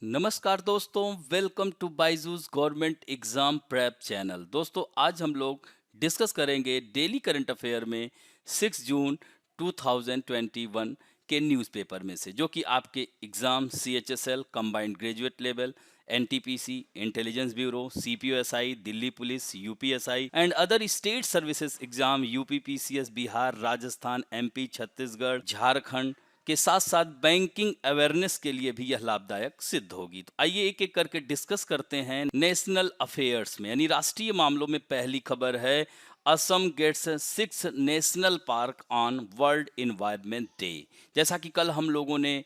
नमस्कार दोस्तों, welcome to Byju's government exam prep channel. दोस्तों, आज हम लोग डिस्कस करेंगे डेली करंट अफेयर में 6 जून 2021 के न्यूज़पेपर में से, जो कि आपके exam CHSL combined graduate level, NTPC, intelligence bureau, CPOSI, Delhi police, UPSI and other state services exam UPPCS Bihar, Rajasthan, MP, Chhattisgarh, Jharkhand के साथ साथ बैंकिंग अवेयरनेस के लिए भी यह लाभदायक सिद्ध होगी। तो आइए एक एक करके डिस्कस करते हैं। नेशनल अफेयर्स में यानी राष्ट्रीय मामलों में पहली खबर है, Assam gets 6 national park on world environment day. जैसा कि कल हम लोगों ने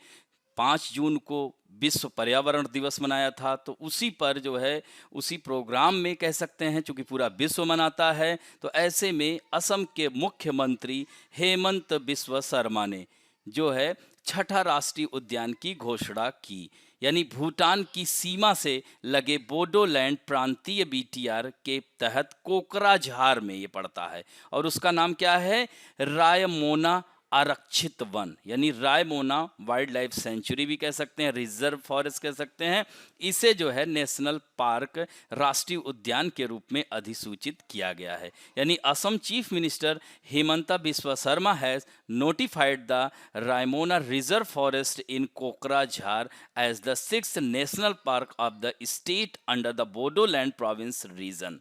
5 जून को विश्व पर्यावरण दिवस मनाया था, तो उसी पर जो है उसी प्रोग्राम में कह सकते हैं, चूंकि पूरा विश्व मनाता है, तो ऐसे में असम के मुख्यमंत्री हेमंत बिस्वा शर्मा ने जो है छठा राष्ट्रीय उद्यान की घोषणा की। यानी भूटान की सीमा से लगे बोडोलैंड प्रांतीय BTR के तहत कोकराझार में ये पड़ता है और उसका नाम क्या है, रायमोना आरक्षित वन, यानी रायमोना वाइल्ड लाइफ सेंचुरी भी कह सकते हैं, रिजर्व फॉरेस्ट कह सकते हैं। इसे जो है नेशनल पार्क, राष्ट्रीय उद्यान के रूप में अधिसूचित किया गया है। यानी Assam chief minister Himanta Biswa Sarma has notified the Raimona Reserve Forest in Kokrajhar as the sixth national park of the state under the Bodoland Province region.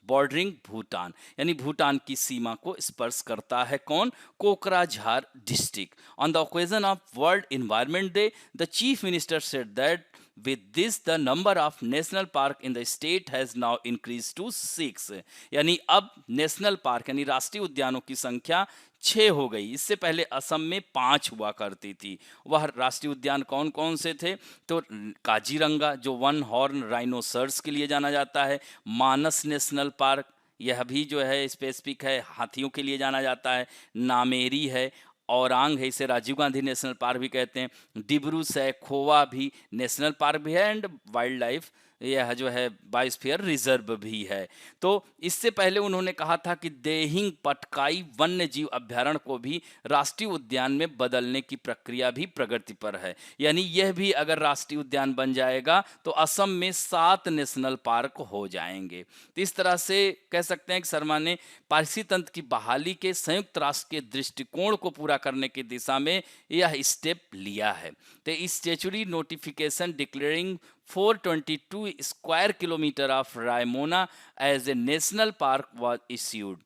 Bordering Bhutan, यानी भूटान की सीमा को स्पर्श करता है कौन, Kokrajhar district. On the occasion of world environment day, the chief minister said that with this the number of national park in the state has now increased to 6। यानी अब national park यानी राष्ट्रीय उद्यानों की संख्या 6 हो गई। इससे पहले असम में 5 हुआ करती थी। वह राष्ट्रीय उद्यान कौन कौन से थे, तो काजीरंगा जो वन हॉर्न राइनोसर्स के लिए जाना जाता है, मानस नेशनल पार्क, यह भी जो है स्पेसिफिक है, हाथियों के लिए जाना जाता है, नामेरी है, औरांग है, इसे राजीव गांधी नेशनल पार्क भी कहते हैं, डिब्रू सैखोवा भी नेशनल पार्क भी है एंड वाइल्ड लाइफ यह जो है बायोस्फीयर रिजर्व भी है। तो इससे पहले उन्होंने कहा था कि देहिंग पटकाई वन्य जीव अभ्यारण्य को भी राष्ट्रीय उद्यान में बदलने की प्रक्रिया भी प्रगति पर है। यानी यह भी अगर राष्ट्रीय उद्यान बन जाएगा तो असम में 7 नेशनल पार्क हो जाएंगे। तो इस तरह से कह सकते हैं कि शर्मा ने पारसी तंत्र की बहाली के संयुक्त राष्ट्र के दृष्टिकोण को पूरा करने की दिशा में यह स्टेप लिया है। तो statutory notification declaring 422 square kilometre of Raimona as a national park was issued.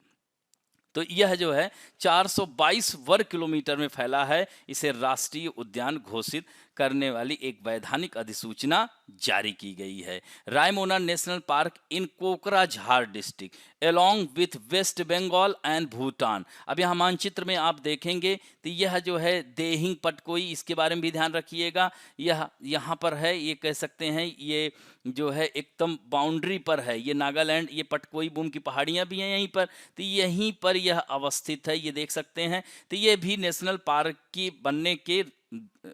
तो यह जो है 422 वर्ग किलोमीटर में फैला है, इसे राष्ट्रीय उद्यान घोषित करने वाली एक वैधानिक अधिसूचना जारी की गई है। Raimona national park in Kokrajhar district along with West Bengal and Bhutan. अब यहाँ मानचित्र में आप देखेंगे तो यह जो है देहिंग पटकोई, इसके बारे में भी ध्यान रखिएगा। यह यहाँ पर है, ये कह सकते हैं ये जो है एकदम बाउंड्री पर है, ये नागालैंड, ये पटकोई बूम की पहाड़ियाँ भी हैं यहीं पर, तो यहीं पर यह अवस्थित है, ये देख सकते हैं। तो ये भी नेशनल पार्क की बनने के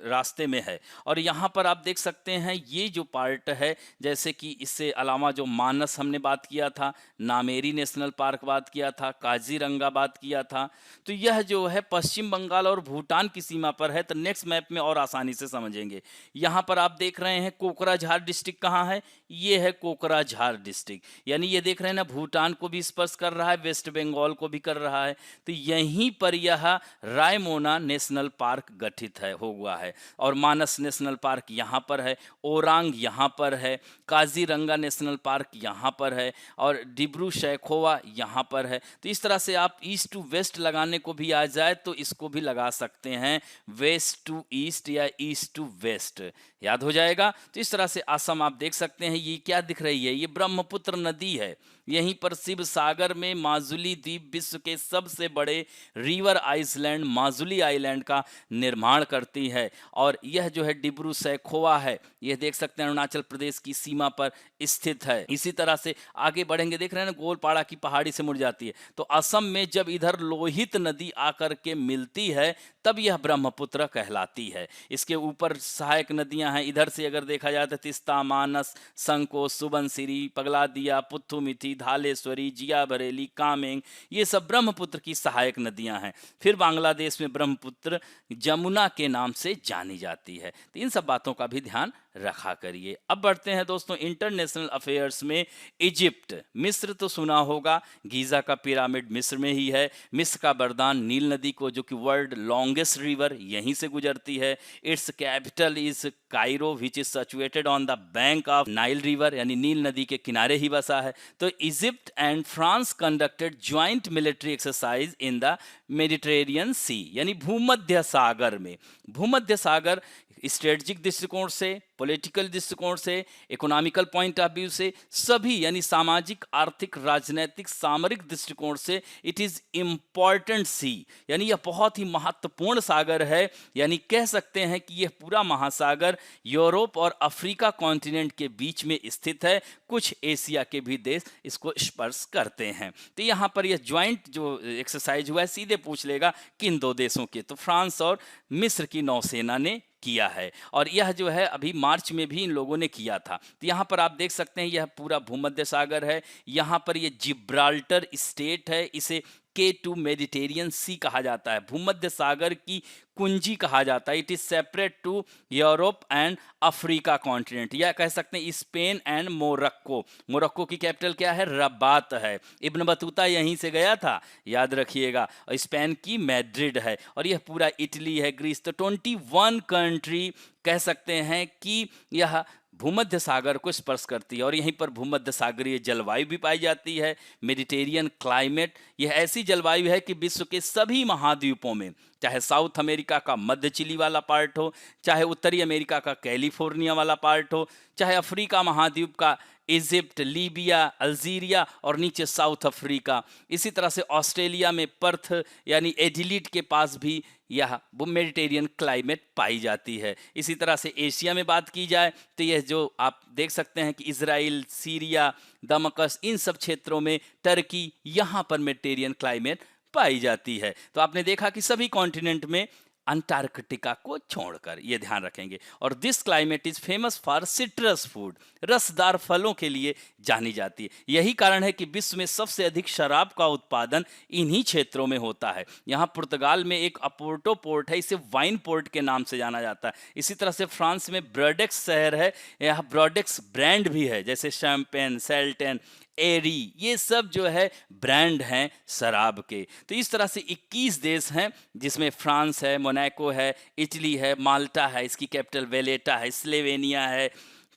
रास्ते में है। और यहाँ पर आप देख सकते हैं ये जो पार्ट है, जैसे कि इससे अलावा जो मानस हमने बात किया था, नामेरी नेशनल पार्क बात किया था, काजीरंगा बात किया था, तो यह जो है पश्चिम बंगाल और भूटान की सीमा पर है। तो नेक्स्ट मैप में और आसानी से समझेंगे। यहाँ पर आप देख रहे हैं कोकराझार डिस्ट्रिक्ट कहाँ है, ये है कोकराझार डिस्ट्रिक्ट, यानी ये देख रहे हैं ना, भूटान को भी स्पर्श कर रहा है, वेस्ट बंगाल को भी कर रहा है। तो यहीं पर यह रायमोना नेशनल पार्क गठित है, हो हुआ है। और मानस नेशनल पार्क यहाँ पर है, ओरांग यहाँ पर है, काजीरंगा नेशनल पार्क यहाँ पर है और डिब्रू सैखोवा यहाँ पर है। तो इस तरह से आप ईस्ट टू वेस्ट लगाने को भी आ जाए तो इसको भी लगा सकते हैं, वेस्ट टू ईस्ट या ईस्ट टू वेस्ट, याद हो जाएगा। तो इस तरह से असम आप देख सकते हैं, ये क्या दिख रही है, ये ब्रह्मपुत्र नदी है। यहीं पर शिव सागर में माजुली द्वीप विश्व के सबसे बड़े रिवर आइसलैंड माजुली आइलैंड का निर्माण करती है और यह जो है डिब्रू सैखोवा है, यह देख सकते हैं अरुणाचल प्रदेश की सीमा पर स्थित है। इसी तरह से आगे बढ़ेंगे, देख रहे हैं ना, गोलपाड़ा की पहाड़ी से मुड़ जाती है। तो असम में जब इधर लोहित नदी आकर के मिलती है तब यह ब्रह्मपुत्र कहलाती है। इसके ऊपर सहायक नदियां हैं, इधर से अगर देखा जाए तो तिस्ता, मानस, संकोच, सुबनसिरी, पगलादिया, पुथुमिथी, धालेश्वरी, जिया बरेली, कामेंग, ये सब ब्रह्मपुत्र की सहायक नदियां हैं। फिर बांग्लादेश में ब्रह्मपुत्र जमुना के नाम से जानी जाती है। तो इन सब बातों का भी ध्यान रखा करिए। अब बढ़ते हैं दोस्तों इंटरनेशनल अफेयर्स में। इजिप्ट, मिस्र तो सुना होगा, गीज़ा का पिरामिड मिस्र में ही है। मिस्र का वरदान नील नदी को, जो कि वर्ल्ड लॉन्गेस्ट रिवर, यहीं से गुजरती है। Its capital is Cairo which is situated on the bank of Nile river, यानी नील नदी के किनारे ही बसा है। तो Egypt and France conducted joint military exercise in the Mediterranean sea, यानी भूमध्य सागर में। भूमध्य सागर स्ट्रेटजिक दृष्टिकोण से, पॉलिटिकल दृष्टिकोण से, इकोनॉमिकल पॉइंट ऑफ व्यू से, सभी यानी सामाजिक, आर्थिक, राजनीतिक, सामरिक दृष्टिकोण से इट इज इम्पॉर्टेंट सी, यानी यह बहुत ही महत्वपूर्ण सागर है। यानी कह सकते हैं कि यह पूरा महासागर यूरोप और अफ्रीका कॉन्टिनेंट के बीच में स्थित है। कुछ एशिया के भी देश इसको स्पर्श करते हैं। तो यहाँ पर यह ज्वाइंट जो एक्सरसाइज हुआ है, सीधे पूछ लेगा किन दो देशों के, तो फ्रांस और मिस्र की नौसेना ने किया है। और यह जो है अभी मार्च में भी इन लोगों ने किया था। तो यहाँ पर आप देख सकते हैं यह पूरा भूमध्य सागर है। यहाँ पर यह जिब्राल्टर स्टेट है, इसे K2 मेडिटेरियन सी कहा जाता है, भूमध्य सागर की कुंजी कहा जाता है। It is separate to Europe and Africa continent, या कह सकते हैं स्पेन एंड मोरक्को। मोरक्को की कैपिटल क्या है? रबात है। इब्न बतूता यहीं से गया था, याद रखिएगा। और स्पेन की मैड्रिड है, और यह पूरा इटली है, ग्रीस। तो 21 कंट्री कह सकते हैं कि यह भूमध्य सागर को स्पर्श करती है। और यहीं पर भूमध्य सागरीय जलवायु भी पाई जाती है, मेडिटेरियन क्लाइमेट। यह ऐसी जलवायु है कि विश्व के सभी महाद्वीपों में, चाहे साउथ अमेरिका का मध्य चिली वाला पार्ट हो, चाहे उत्तरी अमेरिका का कैलिफोर्निया वाला पार्ट हो, चाहे अफ्रीका महाद्वीप का इजिप्ट, लीबिया, अल्जीरिया और नीचे साउथ अफ्रीका, इसी तरह से ऑस्ट्रेलिया में पर्थ यानी एडिलीड के पास भी यह मेडिटेरियन क्लाइमेट पाई जाती है। इसी तरह से एशिया में बात की जाए तो यह जो आप देख सकते हैं कि इजराइल, सीरिया, दमकस, इन सब क्षेत्रों में, टर्की, यहाँ पर मेडिटेरियन क्लाइमेट पाई जाती है। तो आपने देखा कि सभी कॉन्टिनेंट में अंटार्कटिका को छोड़कर, ये ध्यान रखेंगे। और this climate is famous for citrus food, रसदार फलों के लिए जानी जाती है। यही कारण है कि विश्व में सबसे अधिक शराब का उत्पादन इन्हीं क्षेत्रों में होता है। यहाँ पुर्तगाल में एक अपोर्टो पोर्ट है, इसे वाइन पोर्ट के नाम से जाना जाता है। इसी तरह से फ्रांस में ब्रडेक्स शहर है, यहाँ ब्रडेक्स ब्रांड भी है, जैसे शैम्पेन, सेल्टेन, एरी, ये सब जो है ब्रांड हैं शराब के। तो इस तरह से 21 देश हैं, जिसमें फ्रांस है, मोनाको है, इटली है, माल्टा है, इसकी कैपिटल वेलेटा है, स्लोवेनिया है,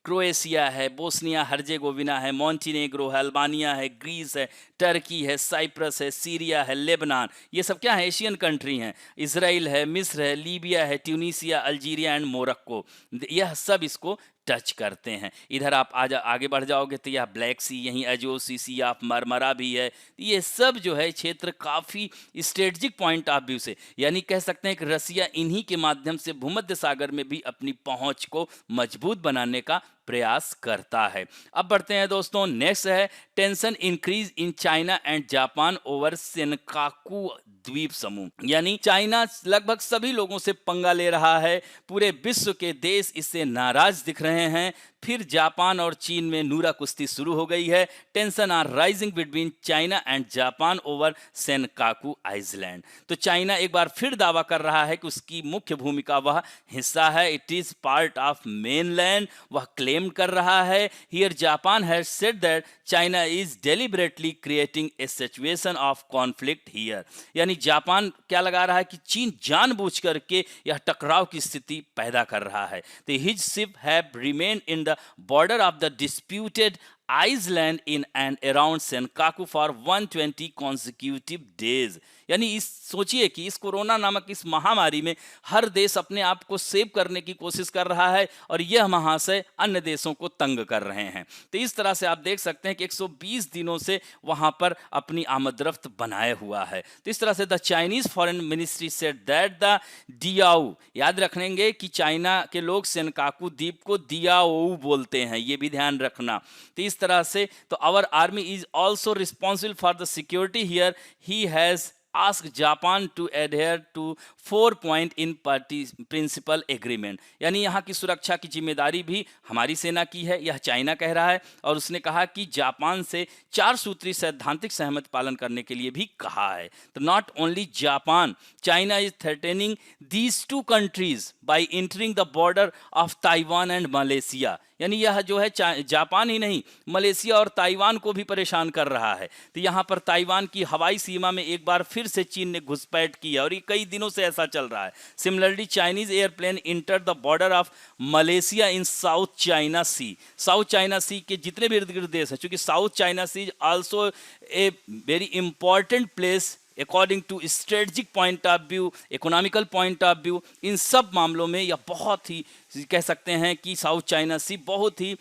क्रोएशिया है, बोस्निया हर्जेगोविना है, मॉन्टीनेग्रो है, अल्बानिया है, ग्रीस है, टर्की है, साइप्रस है, सीरिया है, लेबनान, ये सब क्या है? एशियन कंट्री हैं। इजराइल है, मिस्र है, लीबिया है, ट्यूनीसिया, अल्जीरिया एंड मोरक्को, यह सब इसको टच करते हैं। इधर आप आगे बढ़ जाओगे तो यह ब्लैक सी, यहीं अजोसी सी ऑफ मरमरा भी है। ये सब जो है क्षेत्र काफ़ी स्ट्रेटजिक पॉइंट ऑफ व्यू से, यानी कह सकते हैं कि रसिया इन्हीं के माध्यम से भूमध्य सागर में भी अपनी पहुंच को मजबूत बनाने का प्रयास करता है। अब बढ़ते हैं दोस्तों, नेक्स्ट है tension increase in China and Japan over Senkaku द्वीप समूह, यानी चाइना लगभग सभी लोगों से पंगा ले रहा है, पूरे विश्व के देश इससे नाराज दिख रहे हैं। फिर जापान और चीन में नूरा कुश्ती शुरू हो गई है। Tension are rising between China and Japan over Senkaku island. तो चाइना एक बार फिर दावा कर रहा है कि उसकी मुख्य भूमिका वह हिस्सा है, it is part of mainland, वह क्लेम कर रहा है। Here Japan has said that China is deliberately creating a situation of conflict here, यानी जापान क्या लगा रहा है कि चीन जानबूझ करके यह टकराव की स्थिति पैदा कर रहा है। तो his ship have remain in the border of the disputed island in and around Senkaku for 120 consecutive days, यानी इस सोचिए कि इस कोरोना नामक इस महामारी में हर देश अपने आप को सेव करने की कोशिश कर रहा है, और यह महाशय अन्य देशों को तंग कर रहे हैं। तो इस तरह से आप देख सकते हैं कि 120 दिनों से वहां पर अपनी आमदरफ्त बनाए हुआ है। तो इस तरह से the Chinese foreign ministry said that the Diao, याद रखेंगे कि चाइना के लोग सेनकाकू द्वीप को डियाओ बोलते हैं, ये भी ध्यान रखना। तो इस तरह से तो our army is also responsible for the security here, he has ask Japan to adhere to 4 point in principle agreement, यानी यहाँ की सुरक्षा की जिम्मेदारी भी हमारी सेना की है, यह चाइना कह रहा है। और उसने कहा कि जापान से 4 सूत्री सैद्धांतिक सहमति पालन करने के लिए भी कहा है। तो not only Japan, China is threatening these two countries bye entering the border of Taiwan and Malaysia, यानी यह जो है जापान ही नहीं, मलेशिया और ताइवान को भी परेशान कर रहा है। तो यहाँ पर ताइवान की हवाई सीमा में एक बार फिर से चीन ने घुसपैठ की है और ये कई दिनों से ऐसा चल रहा है। Similarly Chinese airplane enter the border of Malaysia in South China Sea, South China Sea के जितने भी इर्द गिर्द देश हैं, क्योंकि South China Sea also a very important place according to strategic point of view, economical point of view, इन सब मामलों में यह बहुत ही कह सकते हैं कि साउथ चाइना सी बहुत ही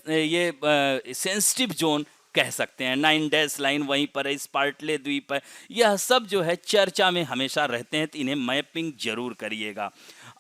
ये सेंसिटिव जोन कह सकते हैं। 9 डैश लाइन वहीं पर है, स्पार्टले द्वीप है, यह सब जो है चर्चा में हमेशा रहते हैं, तो इन्हें मैपिंग जरूर करिएगा।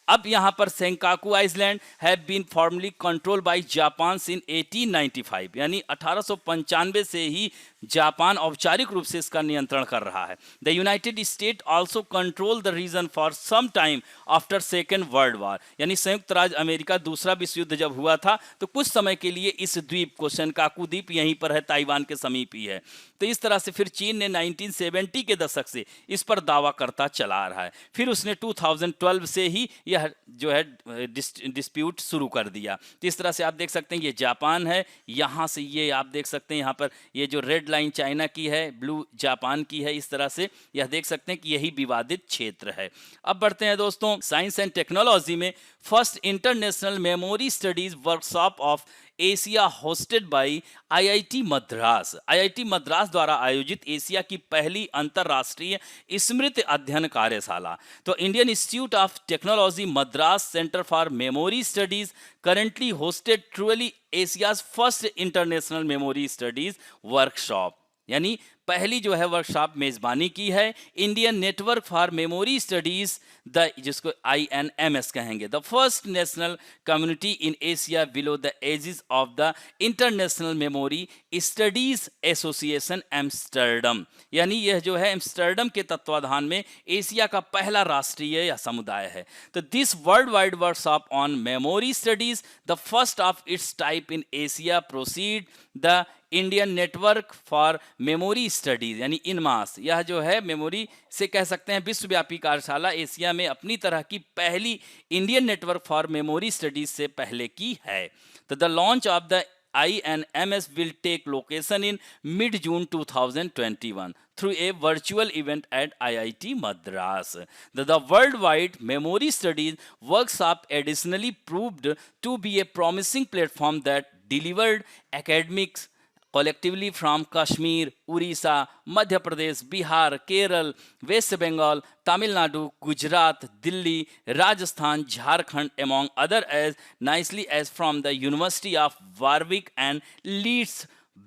अब यहाँ पर Senkaku island have been formally control by Japan in 1895, यानी 1895 से ही जापान औपचारिक रूप से इसका नियंत्रण कर रहा है। The United State also control the region for some time after second world war, यानी संयुक्त राज्य अमेरिका दूसरा विश्व युद्ध जब हुआ था तो कुछ समय के लिए इस द्वीप को, सेंकाकू द्वीप यहीं पर है, ताइवान के समीप ही है। तो इस तरह से फिर चीन ने 1970 के दशक से इस पर दावा करता चला रहा है, फिर उसने 2012 से ही यह जो है डिस्प्यूट शुरू कर दिया। तो इस तरह से आप देख सकते हैं ये जापान है, यहाँ से ये आप देख सकते हैं यहाँ पर ये जो रेड लाइन चाइना की है, ब्लू जापान की है, इस तरह से यह देख सकते हैं कि यही विवादित क्षेत्र है। अब बढ़ते हैं दोस्तों साइंस एंड टेक्नोलॉजी में। First international memory studies workshop of Asia hosted by IIT Madras, IIT Madras द्वारा आयोजित एशिया की पहली अंतरराष्ट्रीय स्मृति अध्ययन कार्यशाला। तो Indian Institute of Technology Madras centre for memory studies currently hosted truly Asia's first international memory studies workshop, यानी पहली जो है वर्कशॉप मेजबानी की है Indian network for memory studies, the जिसको INMS कहेंगे, the first national community in Asia below the aegis of the international memory studies association Amsterdam, यानी यह जो है एम्स्टर्डम के तत्वाधान में एशिया का पहला राष्ट्रीय या समुदाय है। तो this world wide workshop on memory studies the first of its type in Asia proceed the Indian network for memory studies, यानी इनमास, यह जो है मेमोरी से कह सकते हैं विश्वव्यापी कार्यशाला एशिया में अपनी तरह की पहली Indian network for memory studies से पहले की है। तो the launch of the INMS will take location in mid-June 2021 through a virtual event at IIT Madras. The worldwide memory studies workshop additionally proved to be a promising platform that delivered academics collectively from Kashmir, Orissa, Madhya Pradesh, Bihar, Kerala, West Bengal, Tamil Nadu, Gujarat, Delhi, Rajasthan, Jharkhand, among other, as nicely as from the University of Warwick and Leeds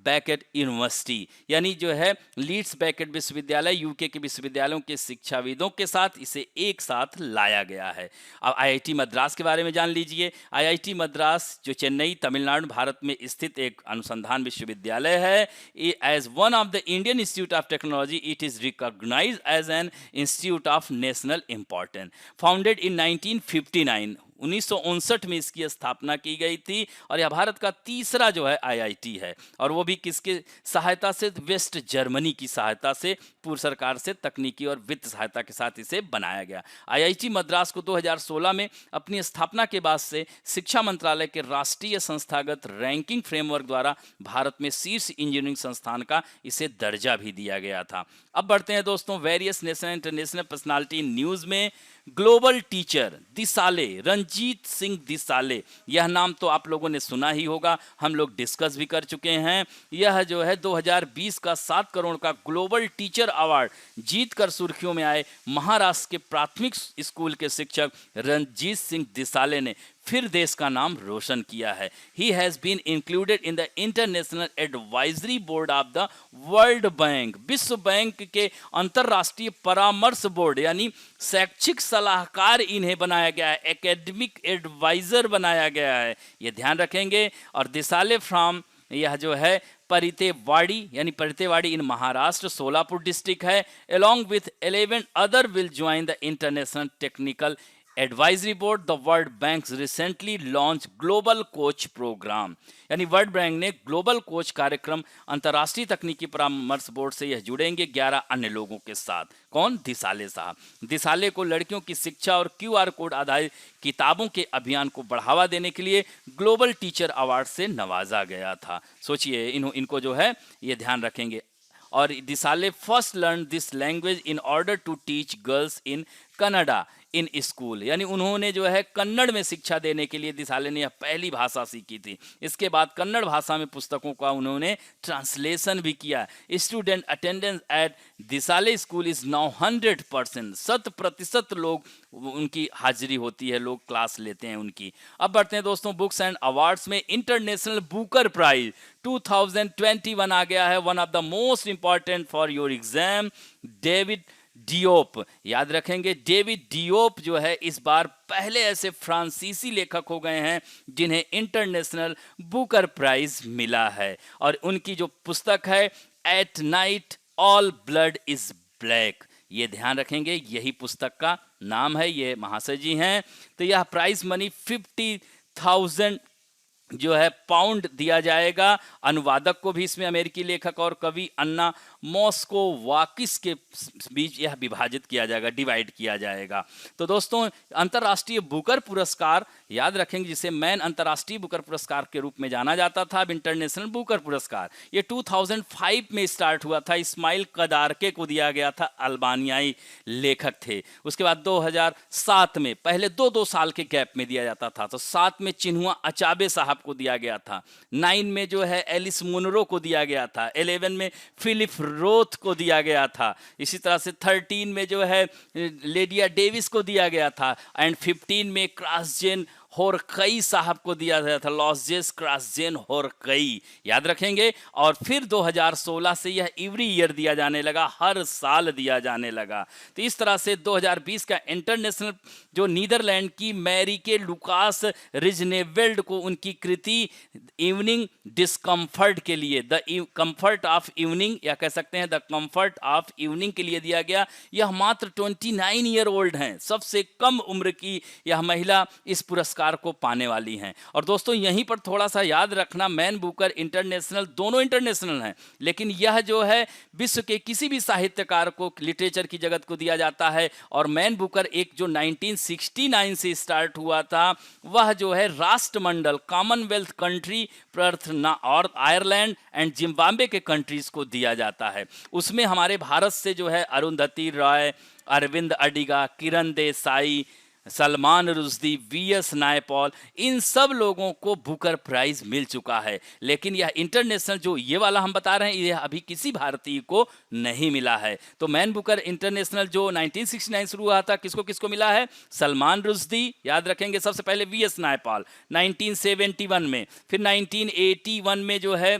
baked university, यानी जो है Leeds baked विश्वविद्यालय UK के विश्वविद्यालयों के शिक्षाविदों के साथ इसे एक साथ लाया गया है। अब आईआईटी मद्रास के बारे में जान लीजिए। आईआईटी मद्रास जो चेन्नई तमिलनाडु भारत में स्थित एक अनुसंधान विश्वविद्यालय है, as one of the Indian Institute of Technology it is recognised as an institute of national importance. Founded in 1959, 1959 में इसकी स्थापना की गई थी और यह भारत का तीसरा जो है आईआईटी है, और वो भी किसके सहायता से, वेस्ट जर्मनी की सहायता से, पूर्व सरकार से तकनीकी और वित्त सहायता के साथ इसे बनाया गया। आईआईटी मद्रास को 2016 में अपनी स्थापना के बाद से शिक्षा मंत्रालय के राष्ट्रीय संस्थागत रैंकिंग फ्रेमवर्क द्वारा भारत में शीर्ष इंजीनियरिंग संस्थान का इसे दर्जा भी दिया गया था। अब बढ़ते हैं दोस्तों various national international personality news में। ग्लोबल टीचर दिसाले, रंजीत सिंह दिसाले, यह नाम तो आप लोगों ने सुना ही होगा, हम लोग डिस्कस भी कर चुके हैं। यह जो है 2020 का 7 करोड़ का ग्लोबल टीचर अवार्ड जीतकर सुर्खियों में आए महाराष्ट्र के प्राथमिक स्कूल के शिक्षक रंजीत सिंह दिसाले ने फिर देश का नाम रोशन किया है। He has been included in the international advisory board of the World Bank, विश्व बैंक के अंतर्राष्ट्रीय परामर्श बोर्ड, यानी शैक्षिक सलाहकार इन्हें बनाया गया है, एकेडमिक एडवाइजर बनाया गया है, ये ध्यान रखेंगे। और दिसाले फ्रॉम, यह जो है परितेवाड़ी यानी परितेवाड़ी इन महाराष्ट्र, सोलापुर डिस्ट्रिक्ट है। Along with 11 other will join the international technical advisory board. The World Bank recently launch global coach programme, यानी वर्ल्ड बैंक ने ग्लोबल कोच कार्यक्रम अंतर्राष्ट्रीय तकनीकी परामर्श बोर्ड से यह जुड़ेंगे 11 अन्य लोगों के साथ। कौन? दिसाले साहब। दिसाले को लड़कियों की शिक्षा और QR कोड आधारित किताबों के अभियान को बढ़ावा देने के लिए ग्लोबल टीचर अवार्ड से नवाजा गया था। सोचिए, इनको जो है ये ध्यान रखेंगे। और Disale first learn this language in order to teach girls in Canada in school, यानी उन्होंने जो है कन्नड़ में शिक्षा देने के लिए दिसाले ने यह पहली भाषा सीखी थी। इसके बाद कन्नड़ भाषा में पुस्तकों का उन्होंने ट्रांसलेशन भी किया। Student attendance at Disale school is now 100%, 100% लोग उनकी हाजिरी होती है, लोग क्लास लेते हैं उनकी। अब बढ़ते हैं दोस्तों बुक्स एंड अवार्ड्स में। इंटरनेशनल बुकर प्राइज 2021 आ गया है। One of the most important for your exam, David Diop. याद रखेंगे, डेविड डियोप जो है इस बार पहले ऐसे फ्रांसीसी लेखक हो गए हैं जिन्हें इंटरनेशनल बुकर प्राइज मिला है। और उनकी जो पुस्तक है at night all blood is black, ये ध्यान रखेंगे, यही पुस्तक का नाम है। ये महाशय जी हैं। तो यह प्राइज मनी 50,000 जो है पाउंड दिया जाएगा। अनुवादक को भी इसमें अमेरिकी लेखक और कवि अन्ना मोस्कोवाकिस के बीच यह विभाजित किया जाएगा, डिवाइड किया जाएगा। तो दोस्तों अंतर्राष्ट्रीय बुकर पुरस्कार याद रखेंगे, जिसे मैन अंतर्राष्ट्रीय बुकर पुरस्कार के रूप में जाना जाता था, अब इंटरनेशनल बुकर पुरस्कार ये 2005 में स्टार्ट हुआ था। इस्माइल कदारके को दिया गया था, अल्बानियाई लेखक थे। उसके बाद 2007 में, पहले 2-2 साल के गैप में दिया जाता था। तो 7 में चिन्हुआ अचाबे साहब को दिया गया था। 9 में जो है एलिस मुनरो को दिया गया था। 11 में फिलिप रोथ को दिया गया था। इसी तरह से 13 में जो है लेडिया डेविस को दिया गया था। एंड 15 में क्रासजेन होरकई साहब को दिया गया था, लॉसजेस क्रासजेन होरकई, याद रखेंगे। और फिर 2016 से यह एवरी ईयर दिया जाने लगा, हर साल दिया जाने लगा। तो इस तरह से 2020 का इंटरनेशनल जो नीदरलैंड की मैरिके लुकास रिजनेवेल्ड को उनकी कृति इवनिंग डिस्कम्फर्ट के लिए, द कंफर्ट ऑफ इवनिंग या कह सकते हैं द कंफर्ट ऑफ इवनिंग के लिए दिया गया। यह मात्र 29 ईयर ओल्ड हैं, सबसे कम उम्र की यह महिला इस पुरस्कार को पाने वाली हैं। और दोस्तों यहीं पर थोड़ा सा याद रखना, मैन बुकर इंटरनेशनल, दोनों इंटरनेशनल हैं, लेकिन यह जो है विश्व के किसी भी साहित्यकार को, लिटरेचर की जगत को दिया जाता है। और मैन बुकर एक जो 1969 से स्टार्ट हुआ था, वह जो है राष्ट्रमंडल कॉमनवेल्थ कंट्री प्रार्थना और आयरलैंड एंड जिम्बाब्वे के कंट्रीज को दिया जाता है। उसमें हमारे भारत से जो है अरुंधति रॉय, अरविंद अडिगा, किरण देसाई, सलमान रुश्दी, VS नायपॉल, इन सब लोगों को बुकर प्राइज मिल चुका है। लेकिन यह इंटरनेशनल जो ये वाला हम बता रहे हैं, यह अभी किसी भारतीय को नहीं मिला है। तो मैन बुकर इंटरनेशनल जो 1969 शुरू हुआ था, किसको किसको मिला है? सलमान रुश्दी, याद रखेंगे, सबसे पहले VS नायपॉल 1971 में, फिर 1981 में जो है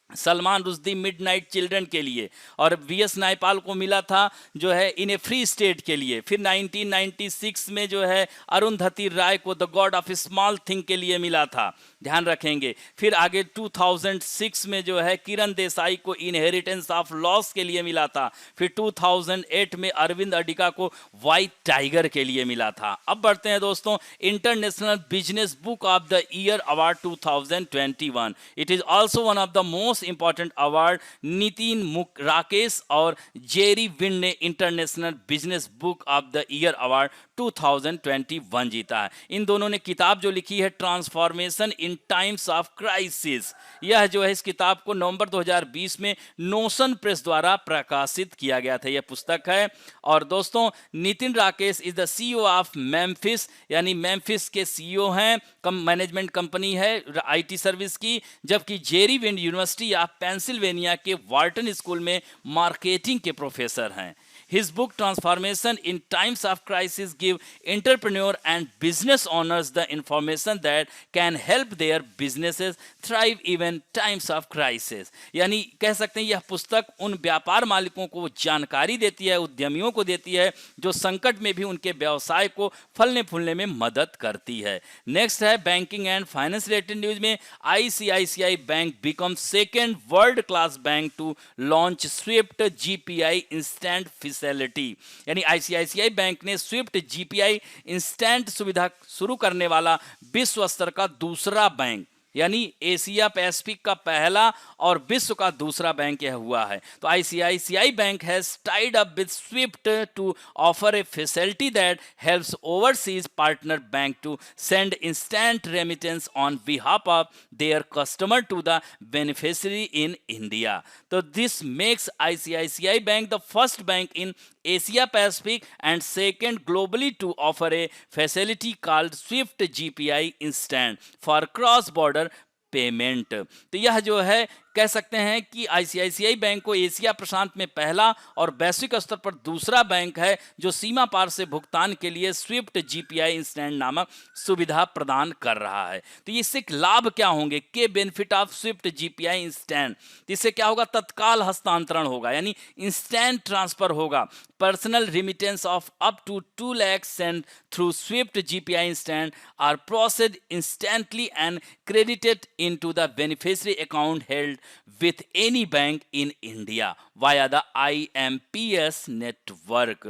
सलमान रुश्दी मिडनाइट चिल्ड्रन के लिए, और VS नायपाल को मिला था जो है इन ए फ्री स्टेट के लिए। फिर 1996 में जो है अरुंधति राय को the God of small thing के लिए मिला था, ध्यान रखेंगे। फिर आगे 2006 में जो है किरण देसाई को इनहेरिटेंस ऑफ लॉस के लिए मिला था। फिर 2008 में अरविंद अडिगा को व्हाइट टाइगर के लिए मिला था। अब बढ़ते हैं दोस्तों international business book of the year award 2021। It is also one of the most important award. Nitin Rakesh और जेरी विंड ने international business book of the year award 2021 जीता है। इन दोनों ने किताब जो लिखी है transformation in times of crisis, यह जो है इस किताब को नवंबर 2020 में नोशन प्रेस द्वारा प्रकाशित किया गया था, यह पुस्तक है। और दोस्तों Nitin Rakesh is the CEO of Memphis, यानी मेम्फिस के CEO हैं, मैनेजमेंट कंपनी है IT सर्विस की। जबकि Jerry wind university of Pennsylvania के वार्टन स्कूल में मार्केटिंग के प्रोफेसर हैं। His book Transformation in Times of Crisis give entrepreneur and business owners the information that can help their businesses thrive even times of crisis। यानी कह सकते हैं यह पुस्तक उन व्यापार मालिकों को जानकारी देती है, उद्यमियों को देती है जो संकट में भी उनके व्यवसाय को फलने फूलने में मदद करती है। नेक्स्ट है banking and finance related news में, ICICI bank become second world class bank to launch Swift GPI instant facility. यानी आईसीआईसीआई बैंक ने स्विफ्ट जीपीआई इंस्टेंट सुविधा शुरू करने वाला विश्व स्तर का दूसरा बैंक, यानी एशिया पैसिफिक का पहला और विश्व का दूसरा बैंक यह हुआ है। तो ICICI bank has tied up with Swift to offer a facility that helps overseas partner bank to send instant remittance on behalf of their customer to the beneficiary in India. तो this makes ICICI bank the first bank in Asia Pacific and second globally to offer a facility called Swift GPI Instant for cross-border payment. तो यह जो है कह सकते हैं कि ICICI bank को एशिया प्रशांत में पहला और वैश्विक स्तर पर दूसरा बैंक है जो सीमा पार से भुगतान के लिए स्विफ्ट जीपीआई इंस्टेंट नामक सुविधा प्रदान कर रहा है। तो इससे लाभ क्या होंगे के benefit of SWIFT GPI instant, इससे क्या होगा, तत्काल हस्तांतरण होगा यानी इंस्टेंट ट्रांसफर होगा, personal remittance of up to 2 lakh send through SWIFT GPI instant are processed instantly and credited into the beneficiary account held with any bank in India via the IMPS network।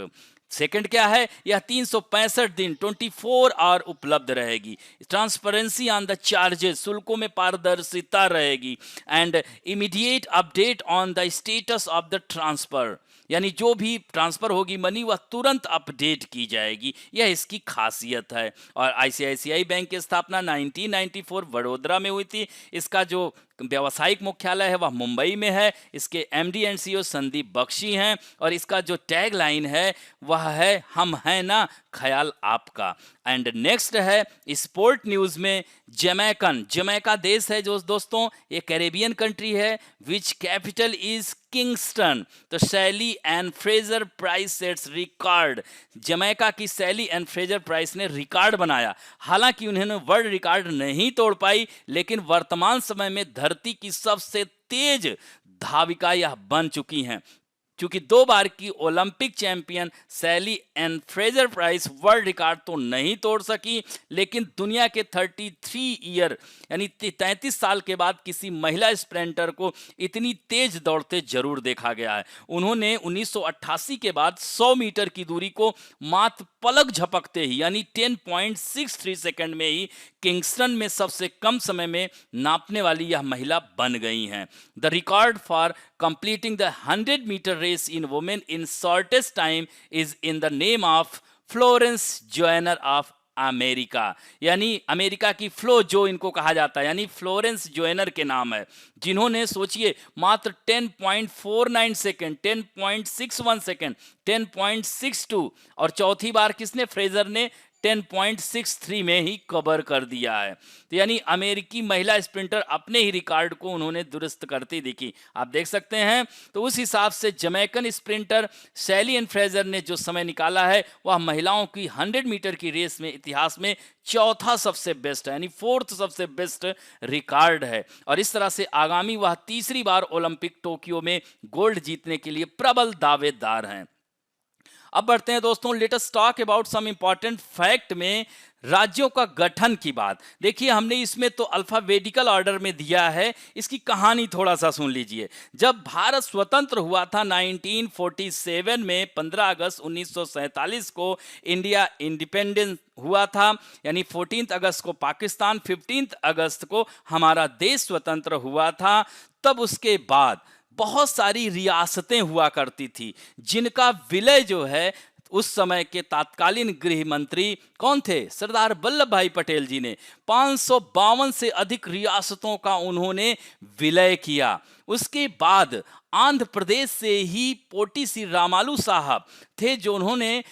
Second क्या है, यह 365 दिन 24 hour उपलब्ध रहेगी। Transparency on the charges, शुल्कों में पारदर्शिता रहेगी। And immediate update on the status of the transfer, यानी जो भी ट्रांसफर होगी मनी वह तुरंत अपडेट की जाएगी, यह इसकी खासियत है। और आईसीआईसीआई बैंक की स्थापना 1994 वडोदरा में हुई थी। इसका जो व्यावसायिक मुख्यालय है वह मुंबई में है। इसके MD and CEO Sandeep Bakhshi हैं और इसका जो टैग लाइन है वह है हम हैं ना ख्याल आपका। एंड नेक्स्ट है स्पोर्ट न्यूज में, जमैका देश है जो दोस्तों ये कैरेबियन कंट्री है, विच कैपिटल इज किंगस्टन। तो Shelly and Fraser Pryce sets record, Jamaica की सैली एंड फ्रेजर प्राइस ने रिकॉर्ड बनाया। हालांकि उन्होंने वर्ल्ड रिकॉर्ड नहीं तोड़ पाई, लेकिन वर्तमान समय में धरती की सबसे तेज धाविका यह बन चुकी हैं। क्योंकि 2 बार की Olympic champion Shelly and Fraser Pryce world record तो नहीं तोड़ सकी, लेकिन दुनिया के 33 ईयर यानी 33 साल के बाद किसी महिला स्प्रिंटर को इतनी तेज दौड़ते जरूर देखा गया है। उन्होंने 1988 के बाद 100 मीटर की दूरी को मात्र पलक झपकते ही यानी 10.63 सेकंड में ही किंगस्टन में सबसे कम समय में नापने वाली यह महिला बन गई हैं। The record for completing the 100 meter race in women in shortest time is in the name of Florence Joyner of America. यानी अमेरिका की फ्लो जो इनको कहा जाता है, यानी फ्लोरेंस जोयनर के नाम है, जिन्होंने सोचिए मात्र 10.49 सेकेंड, 10.61 सेकेंड, 10.62 और चौथी बार किसने, फ्रेजर ने 10.63 में ही कवर कर दिया है। तो यानी अमेरिकी महिला स्प्रिंटर अपने ही रिकॉर्ड को उन्होंने दुरुस्त करती दिखी, आप देख सकते हैं। तो उस हिसाब से Jamaican sprinter Shelly and Fraser ने जो समय निकाला है वह महिलाओं की 100 मीटर की रेस में इतिहास में चौथा सबसे बेस्ट है, यानी 4th सबसे बेस्ट रिकॉर्ड है। और इस तरह से आगामी वह तीसरी बार ओलंपिक टोक्यो में गोल्ड जीतने के लिए प्रबल दावेदार हैं। अब बढ़ते हैं दोस्तों, let us talk about some important fact में राज्यों का गठन की बात। देखिए हमने इसमें तो अल्फाबेटिकल ऑर्डर में दिया है, इसकी कहानी थोड़ा सा सुन लीजिए। जब भारत स्वतंत्र हुआ था 1947 में, 15 अगस्त 1947 को इंडिया इंडिपेंडेंस हुआ था, यानी 14 अगस्त को पाकिस्तान, 15 अगस्त को हमारा देश स्वतंत्र हुआ था। तब उसके बाद बहुत सारी रियासतें हुआ करती थी, जिनका विलय जो है उस समय के तत्कालीन गृह मंत्री कौन थे, सरदार वल्लभ भाई पटेल जी ने 552 से अधिक रियासतों का उन्होंने विलय किया। उसके बाद आंध्र प्रदेश से ही पोटी श्री रामालू साहब थे, जो उन्होंने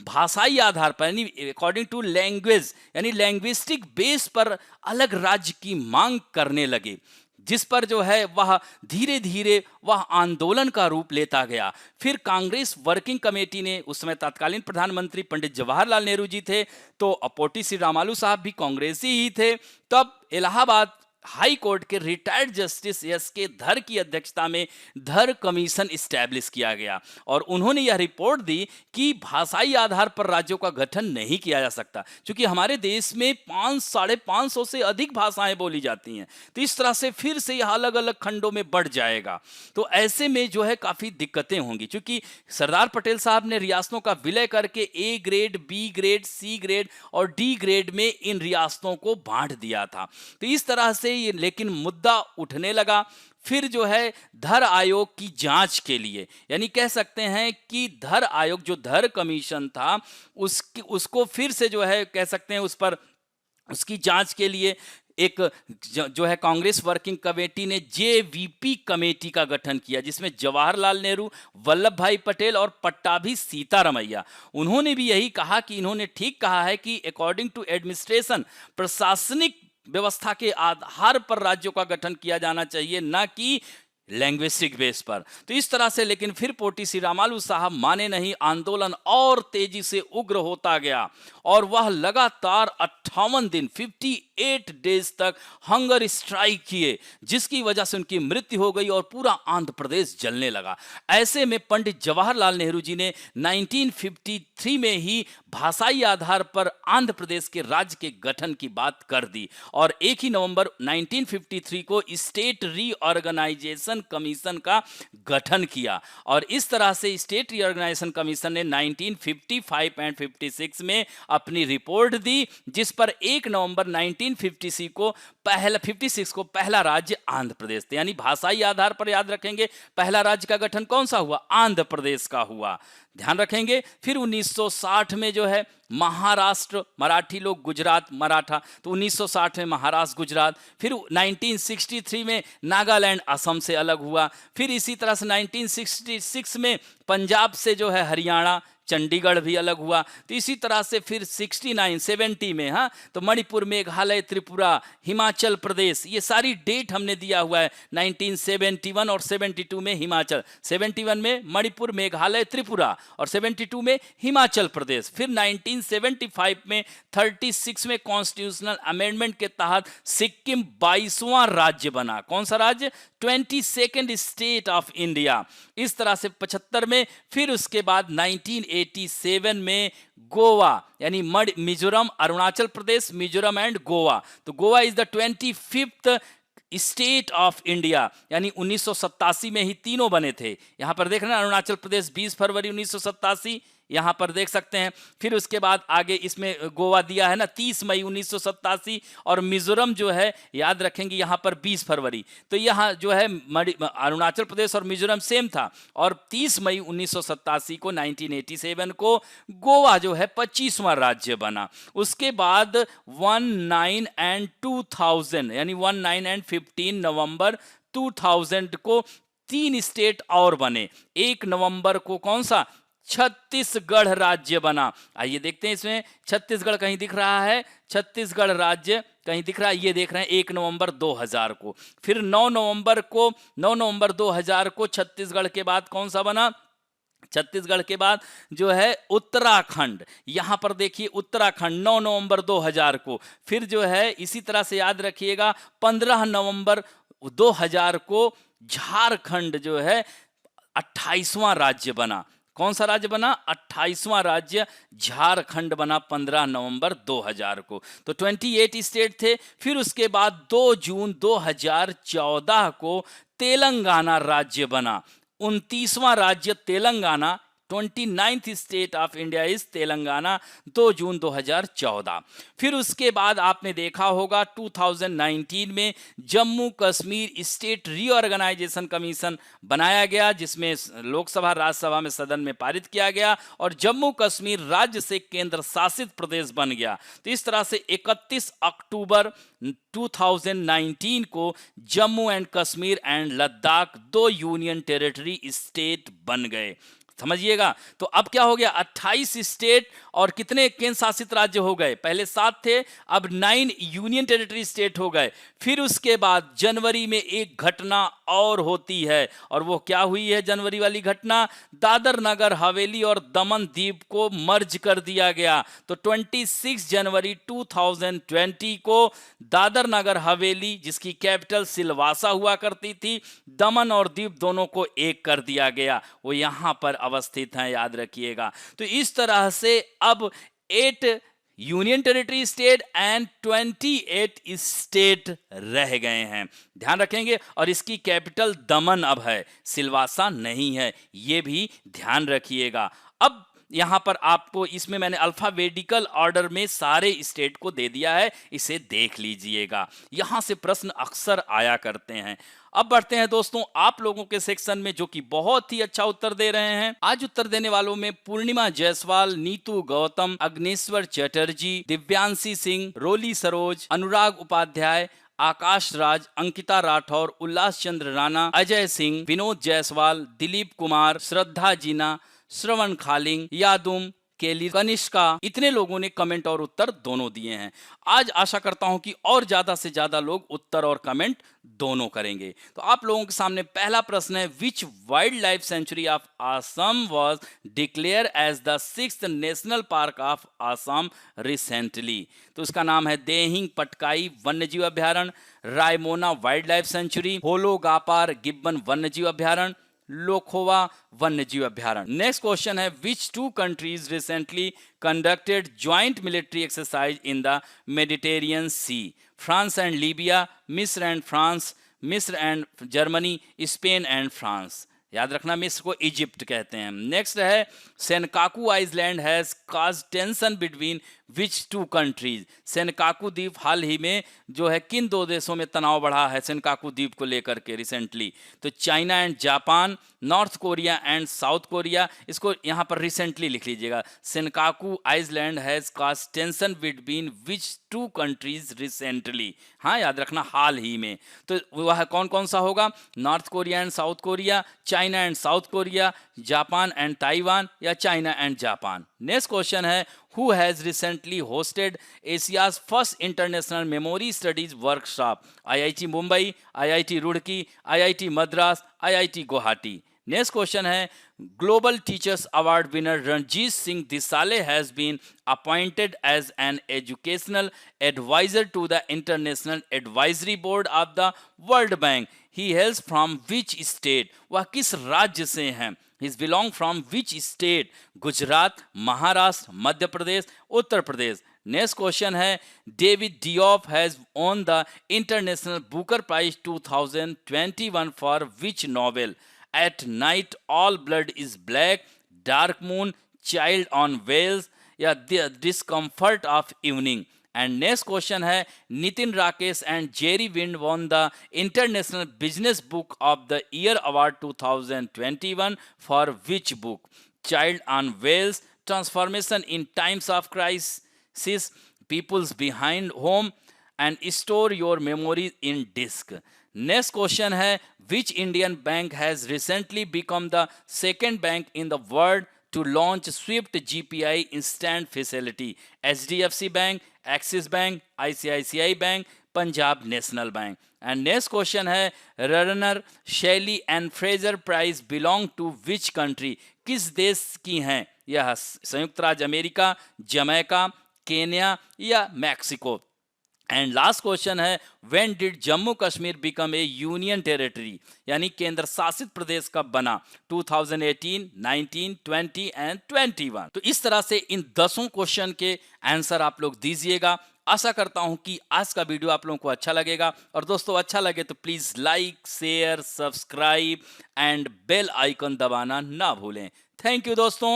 भाषाई आधार पर यानी अकॉर्डिंग टू लैंग्वेज यानी लैंग्विस्टिक बेस पर अलग राज्य की मांग करने लगे। जिस पर जो है वह धीरे धीरे वह आंदोलन का रूप लेता गया। फिर कांग्रेस वर्किंग कमेटी ने, उस समय तत्कालीन प्रधानमंत्री पंडित जवाहरलाल नेहरू जी थे, तो पोटी श्री रामालू साहब भी कांग्रेसी ही थे। तब इलाहाबाद हाई कोर्ट के रिटायर्ड जस्टिस एस के धर की अध्यक्षता में धर कमीशन इस्टेब्लिश किया गया और उन्होंने यह रिपोर्ट दी कि भाषाई आधार पर राज्यों का गठन नहीं किया जा सकता, क्योंकि हमारे देश में 500-550 से अधिक भाषाएं बोली जाती हैं। तो इस तरह से फिर से यह अलग अलग खंडों में बढ़ जाएगा, तो ऐसे में जो है काफ़ी दिक्कतें होंगी, क्योंकि सरदार पटेल साहब ने रियासतों का विलय करके A grade, B grade, C grade और डी ग्रेड में इन रियासतों को बांट दिया था। तो इस तरह से ये लेकिन मुद्दा उठने लगा। फिर जो है धर आयोग की जांच के लिए, यानी कह सकते हैं कि धर आयोग, जो धर कमीशन था, उसको फिर से जो है कह सकते हैं उस पर उसकी जांच के लिए एक जो है कांग्रेस वर्किंग कमेटी ने जेवीपी कमेटी का गठन किया, जिसमें जवाहरलाल नेहरू, वल्लभ भाई पटेल और पट्टाभी सीतारमैया। उन्होंने भी यही कहा कि इन्होंने ठीक कहा है कि अकॉर्डिंग टू एडमिनिस्ट्रेशन, प्रशासनिक व्यवस्था के आधार पर राज्यों का गठन किया जाना चाहिए, ना कि लैंग्विस्टिक बेस पर। तो इस तरह से लेकिन फिर पोटी श्री रामालू साहब माने नहीं, आंदोलन और तेजी से उग्र होता गया और वह लगातार 58 दिन 58 डेज तक हंगर स्ट्राइक किए, जिसकी वजह से उनकी मृत्यु हो गई और पूरा आंध्र प्रदेश जलने लगा। ऐसे में पंडित जवाहरलाल नेहरू जी ने 1953 में ही भाषाई आधार पर आंध्र प्रदेश के राज्य के गठन की बात कर दी और 1 ही नवंबर 1953 को स्टेट रीऑर्गेनाइजेशन कमीशन का गठन किया और इस तरह से स्टेट रीऑर्गेनाइजेशन कमीशन ने 1955 एंड 56 में अपनी रिपोर्ट दी, जिस पर 1 नवंबर 1956 को पहला राज्य आंध्र प्रदेश था। यानी भाषाई आधार पर याद रखेंगे, पहला राज्य का गठन कौन सा हुआ? आंध्र प्रदेश का हुआ, ध्यान रखेंगे। फिर 1960 में जो है महाराष्ट्र, मराठी लोग गुजरात, मराठा, तो 1960 में महाराष्ट्र गुजरात। फिर 1963 में नागालैंड असम से अलग हुआ। फिर इसी तरह से 1966 में पंजाब से जो है हरियाणा, चंडीगढ़ भी अलग हुआ। तो इसी तरह से फिर 70 में तो मणिपुर, मेघालय, त्रिपुरा, हिमाचल प्रदेश, ये सारी डेट हमने दिया हुआ है। 1971 और 72 में हिमाचल, 71 में मणिपुर, मेघालय, त्रिपुरा और 72 में हिमाचल प्रदेश। फिर 1975 में 36 में कॉन्स्टिट्यूशनल अमेंडमेंट के तहत सिक्किम 22वां राज्य बना। कौन सा राज्य? 22nd state of India. इस तरह से 75 में, फिर उसके बाद 1987 में गोवा, यानी मिजोरम, अरुणाचल प्रदेश, मिजोरम एंड गोवा। तो Goa is the 25th state of India, यानी 1987 में ही तीनों बने थे। यहां पर देख रहे हैं अरुणाचल प्रदेश 20 फरवरी 1987, यहां पर देख सकते हैं। फिर उसके बाद आगे इसमें गोवा दिया है ना 30 मई 1987 और मिजोरम जो है याद रखेंगे यहां पर 20 फरवरी। तो यहां जो है अरुणाचल प्रदेश और मिजोरम सेम था और 30 मई 1987 को 1987 को गोवा जो है 25वां राज्य बना। उसके बाद 19 एंड 2000 यानी 19 एंड 15 नवंबर 2000 को 3 स्टेट और बने। 1 नवंबर को कौन सा? छत्तीसगढ़ राज्य बना। आइए देखते हैं इसमें छत्तीसगढ़ कहीं दिख रहा है? छत्तीसगढ़ राज्य कहीं दिख रहा है? ये देख रहे हैं 1 नवंबर 2000 को। फिर 9 नवंबर 2000 को छत्तीसगढ़ के बाद कौन सा बना? छत्तीसगढ़ के बाद जो है उत्तराखंड, यहां पर देखिए उत्तराखंड 9 नवंबर 2000 को। फिर जो है इसी तरह से याद रखिएगा 15 नवंबर 2000 को झारखंड जो है 28वां राज्य बना। कौन सा राज्य बना? 28वां राज्य झारखंड बना 15 नवंबर 2000 को। तो 28 स्टेट थे। फिर उसके बाद 2 जून 2014 को तेलंगाना राज्य बना। 29वां राज्य Telangana, 29th state of India is Telangana, 2 June 2014। फिर उसके बाद आपने देखा होगा 2019 में Jammu Kashmir state reorganisation commission बनाया गया, जिसमें लोकसभा, राज्यसभा में, सदन में पारित किया गया और जम्मू कश्मीर राज्य से केंद्र शासित प्रदेश बन गया। तो इस तरह से 31 अक्टूबर 2019 को Jammu and Kashmir and Ladakh 2 union territory state बन गए। समझिएगा। तो अब क्या हो गया, 28 स्टेट और कितने केंद्र शासित राज्य हो गए, पहले 7 थे, अब 9 यूनियन टेरिटरी स्टेट हो गए। फिर उसके बाद जनवरी में एक घटना और होती है, और वो क्या हुई है जनवरी वाली घटना, दादर नगर हवेली और दमन दीव को मर्ज कर दिया गया। तो 26 जनवरी 2020 को दादर नगर हवेली, जिसकी कैपिटल सिलवासा हुआ करती थी, दमन और दीव दोनों को एक कर दिया गया। वो यहां पर अवस्थित हैं, याद रखिएगा। तो इस तरह से अब 8 union territory state and 28 state रह गए हैं, ध्यान रखेंगे। और इसकी कैपिटल दमन अब है, सिलवासा नहीं है, ये भी ध्यान रखिएगा। अब यहां पर आपको इसमें मैंने अल्फाबेटिकल ऑर्डर में सारे स्टेट को दे दिया है, इसे देख लीजिएगा। यहां से प्रश्न अक्सर आया करते हैं। अब बढ़ते हैं दोस्तों आप लोगों के सेक्शन में, जो कि बहुत ही अच्छा उत्तर दे रहे हैं। आज उत्तर देने वालों में पूर्णिमा जायसवाल, नीतू गौतम, अग्नेश्वर चटर्जी, दिव्यांशी सिंह, रोली सरोज, अनुराग उपाध्याय, आकाश राज, अंकिता राठौर, उल्लास चंद्र राणा, अजय सिंह, विनोद जायसवाल, दिलीप कुमार, श्रद्धा जीना, श्रवण खालिंग, यादुम, केली, कनिष्का, इतने लोगों ने कमेंट और उत्तर दोनों दिए हैं। आज आशा करता हूं कि और ज्यादा से ज्यादा लोग उत्तर और कमेंट दोनों करेंगे। तो आप लोगों के सामने पहला प्रश्न है, which wild life sanctuary of Assam was declared as the 6th national park of Assam recently. तो उसका नाम है देहिंग पटकाई वन्यजीव अभ्यारण्य, Raimona wild life sanctuary, Hollongapar gibbon वन्यजीव अभ्यारण्य, लोखोवा वन्यजीव अभ्यारण्य। नेक्स्ट क्वेश्चन है, which 2 countries recently conducted joint military exercise in the Mediterranean sea, France and Libya, मिस्र एंड फ्रांस, मिस्र and Germany, Spain and France. याद रखना मिस्र को इजिप्ट कहते हैं। नेक्स्ट है, Senkaku island has cause tension between which 2 countries. सेनकाकू द्वीप हाल ही में जो है किन 2 देशों में तनाव बढ़ा है सेनकाकू द्वीप को लेकर के रिसेंटली। तो China and Japan, North Korea and South Korea. इसको यहाँ पर रिसेंटली लिख लीजिएगा, Senkaku island has cause tension between which 2 countries recently. हाँ याद रखना हाल ही में। तो वह कौन कौन सा होगा, North Korea and South Korea, China and South Korea, Japan and Taiwan, या China and Japan. Next question है, who has recently hosted Asia's first international memory studies workshop? IIT Mumbai, IIT Roorkee, IIT Madras, IIT Guwahati. Next question है, Global Teachers Award winner Ranjit Singh Disale has been appointed as an educational advisor to the International Advisory Board of the World Bank. He hails from which state? वह किस राज्य से हैं? He's belong from which state? Gujarat, Maharashtra, Madhya Pradesh, Uttar Pradesh. Next question है, David Diop has won the International Booker Prize 2021 for which novel? At Night All Blood is Black, Dark Moon, Child on Wheels, या The Discomfort of Evening। And next question है, Nitin Rakesh and Jerry Wind won the international business book of the year award 2021 for which book? Child on wheels, transformation in times of crisis, peoples behind home, and store your memories in disk. Next question है, which Indian bank has recently become the second bank in the world to launch Swift GPI instant facility? HDFC Bank, Axis Bank, ICICI Bank, Punjab National Bank. And next question है, runner Shelly and Fraser Pryce belong to which country? किस देश की हैं यह? संयुक्त राज्य America, Jamaica, Kenya, या Mexico. And last question है, when did Jammu Kashmir become a union territory, यानी केंद्र शासित प्रदेश कब बना? 2018, 19, 20 एंड 21। तो इस तरह से इन 10 क्वेश्चन के आंसर आप लोग दीजिएगा। आशा करता हूं कि आज का वीडियो आप लोगों को अच्छा लगेगा, और दोस्तों अच्छा लगे तो please like, share, subscribe and bell icon दबाना ना भूलें। थैंक यू दोस्तों।